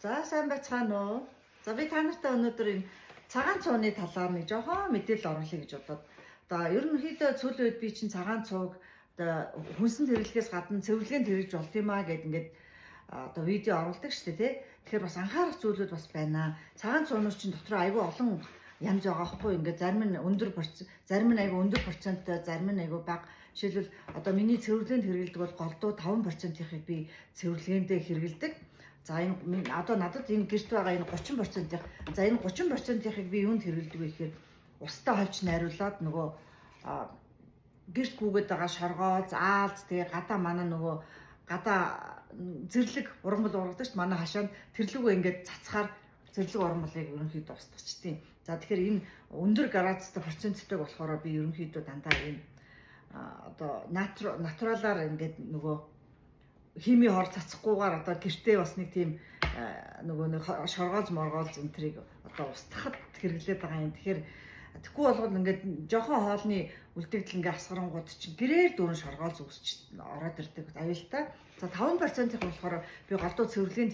За сайн байцгаана уу? За би та нартай өнөөдөр энэ цагаан цууны талаар нэг жоохон мэдээлэл оруулъя гэж бодоод. Одоо ерөнхийдөө сүүлийн үед би чинь цагаан цууг одоо хүнсэнд хэрэглэхээс гадна цэвэрлэгэнд хэрэгж болт юм аа гэд ингээд одоо видео оруулдаг шүү дээ тий. Тэгэхээр бас анхаарах зүйлүүд бас байна. Цагаан цуунууд чинь дотор айгүй олон янз байгаа хгүй ингээд зарим нь өндөр процент, зарим нь айгүй өндөр проценттай, зарим нь айгүй бага. Жишээлбэл одоо миний цэвэрлэгэнд хэрэглэдэг бол голдуу 5%-ийг би цэвэрлэгээндээ хэрэглэдэг. За энэ одоо надад энэ гэрт байгаа энэ 30%-ийг за энэ 30%-ийг би юунд хэрэглэдэг вэ гэхээр устдаа хольж найруулад нөгөө гэрт гүгээд байгаа шоргоо, заалз тэгээ гадаа манай нөгөө гадаа зэрлэг ургамал ургадаг шүү. Манай хашаанд тэрлэгөө ингээд цацхаар зэрлэг ургамлыг ерөнхийдөө устгачдیں۔ За тэгэхээр энэ өндөр градустай проценттэй болохоор би ерөнхийдөө дандаа энэ одоо натуралаар ингээд нөгөө хими хор цацахгүйгээр одоо гэртээ бас нэг тийм нөгөө нэг шоргоолж моргоолж энтрийг одоо устгахад хэрэглээд байгаа юм. Тэгэхээр тэггүй болгоод ингээд жоохон хоолны үлдэгдэл ингээ асгарангууд чинь гэрээр дөрөн шоргоолж үүсч ороод ирдэг аюултай. За 5%-ийг болохоор би голдуу цэвэрлэгэнд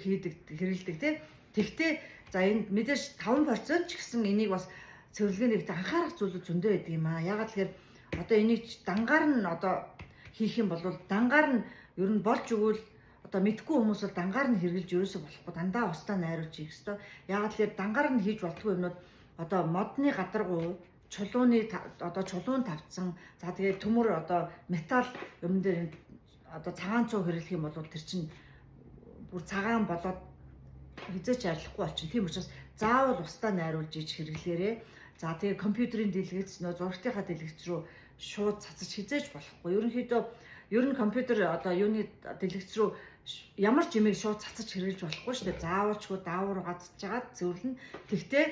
хийдэг хэрэглэдэг тий. Тэгтээ за энэ мэдээж 5% ч гэсэн энийг бас цэвэрлэгэнд анхаарах зүйлүүд зөндөө байдаг юм аа. Ягаад тэгэхээр одоо энийг дангаар нь одоо хийх юм бол дангаар нь ер нь болж өгвөл одоо мэдгүй хүмүүс бол дангаар нь хэрэгжилж ерөөсө болохгүй дандаа устдаа найруулж хийх ёстой. Ягаад гэхээр дангаар нь хийж болтгүй юмнууд одоо модны гадаргуу, чулууны одоо чулуун тавцсан, за тэгээд төмөр одоо металл юм дээр одоо цагаан цуу хэрэглэх юм бол тэр чинь бүр цагаан болоод хизээч арилахгүй болчих. Тийм учраас заавал устдаа найруулж иж хэрэглээрээ. За тэгээд компьютерийн дэлгэц нөө зургатынхаа дэлгэц рүү шууд цацаж хизээж болохгүй. Ерөнхийдөө ер нь компьютер одоо юуны дэлгэц рүү ямар ч юмыг шууд цацаж хэрэглэж болохгүй шүү дээ. Заавалчгүй даавар гацж жагаад зөвлөн. Тэгтээ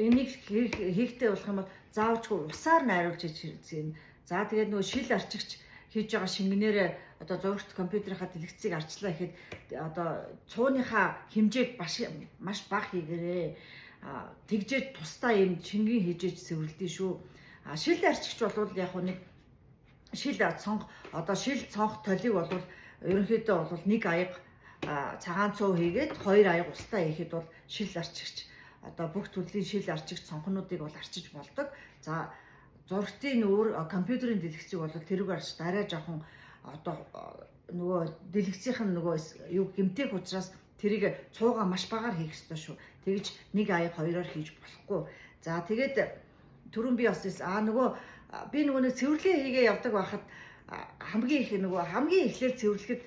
энийг хийхтэй болох юм бол заавалчгүй усаар найруулж хийж. За тэгээд нөгөө шил арчигч хийж байгаа шингэнээрээ одоо зургт компьютерийнхаа дэлгэцийг арчлаа гэхэд одоо цууныхаа хэмжээг маш бага хийгээрээ тэгжээд тусдаа юм шингэн хийжээж цэвэрлэдэг шүү. Шил арчигч бол яг нэг шил цонх одоо шил цонх толиг бол ерөнхийдөө бол нэг аяга цагаан цуу хийгээд хоёр аяга устдаа хийхэд бол шил арчигч одоо бүх төрлийн шил арчигч цонхнуудыг бол арчиж болдог. За зургтын өөр компьютерийн дэлгэцийг бол тэрүүг арч арай жоохон одоо нөгөө дэлгэцийнх нь нөгөө юу гэмтэх учраас тэрийг цуугаа маш багаар хийх ёстой шүү. Тэгж нэг аяга хоёроор хийж болохгүй. За тэгээд түрүүн би бас нөгөө би нөгөө цэвэрлэгээ хийгээ явдаг байхад хамгийн эхлээд цэвэрлэхэд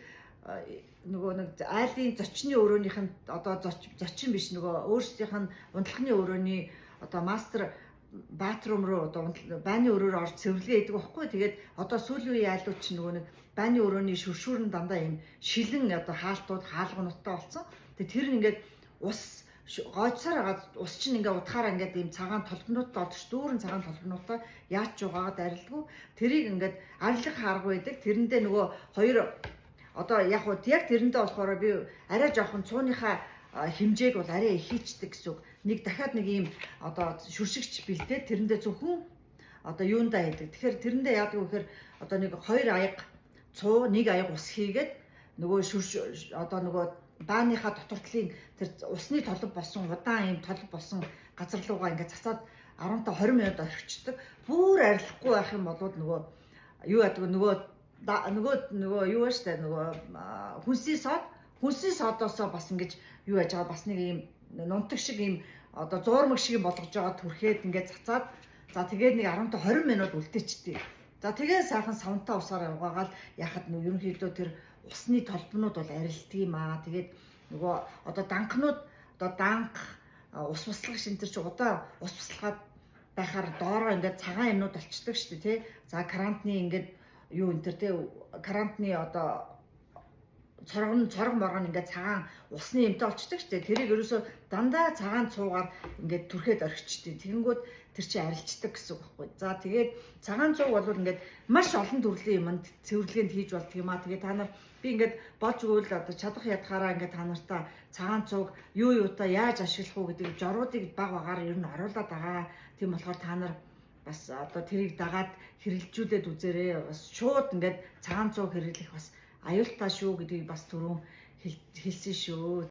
нөгөө нэг айлын зочны өрөөнийх нь одоо зочин биш нөгөө өөрсдийнх нь унтлагын өрөөний одоо мастер баатрум руу одоо байны өрөөр орж цэвэрлэгээ хийдэг байхгүй. Тэгээд одоо сүүлийн үеийн айлууд чинь нөгөө нэг байны өрөөний шүршүүр нь дандаа юм шилэн одоо хаалтууд хаалгануудтай болсон. Тэгээд тэр нь ингээд ус гойцоор агаад ус чинь ингээ удахаараа ингээд ийм цагаан толбонуудтай олдож дүүрэн цагаан толбонуудтай яаж ч угаагаад арилдгүй тэрийг ингээд арилгах арга байдаг. Тэрэндээ нөгөө хоёр одоо яг тэрэндээ болохоор би арай жоохон цууныхаа хэмжээг бол арай их хийчдэг гэсэн үг. Нэг дахиад нэг ийм одоо шүршигч бэлдээд тэрэндээ зөвхөн одоо юундаа хийдэг. Тэгэхээр тэрэндээ яадаг вэ гэхээр одоо нэг хоёр аяга цуу, нэг аяга ус хийгээд нөгөө одоо нөгөө бааныхаа дотортлын тэр усны толб болсон удаан ийм толб болсон газар руугаа ингээд цацаад 15-20 минут орхичдаг. Бүр арилахгүй байх юм бол нөгөө юу яадаг нөгөө юу вэ штэ нөгөө хүнсний содоосоо бас ингэж юу яаж байгаа бас нэг ийм нунтаг шиг ийм одоо зуурмаг шиг болгож байгаа түрхээд ингээд цацаад за тэгээд нэг 15-20 минут үлдээчихдээ. За тэгээд сайхан савнтаа усаар угаагаад яхад нөгөө ерөнхийдөө тэр усны толбонууд бол арилдаг юм аа. Тэгээд нөгөө одоо данхнууд одоо данх ус буслагч энэ төр чи удаа ус буслагаад байхаар доороо ингээд цагаан юмнууд болчдөг шүү дээ тий. За карантны ингээд юу энэ төр тий карантны одоо цорог моргон ингээд цагаан усны юмтай болчдөг шүү дээ. Тэрийг ерөөсөө дандаа цагаан цуугаар ингээд түрхээд орхичдیں۔ Тэгэнгүүт тэр чи арилждаг гэсэн үг байхгүй. За тэгээд цагаан цууг бол ингээд маш олон төрлийн юмд цэвэрлэгэнд хийж болдог юм аа. Тэгээд та нар би ингээд болж өгвөл одоо чадах ядгаараа ингээд та нартаа цагаан цууг юу юутай яаж ашиглах уу гэдэг жоруудыг баг багаар ер нь оруулаад байгаа. Тийм болохоор та нар бас одоо тэрийг дагаад хэрэгжүүлээд үзээрэй. Бас шууд ингээд цагаан цууг хэрэглэх бас аюултай шүү гэдгийг бас түрүүн хэлсэн шүү.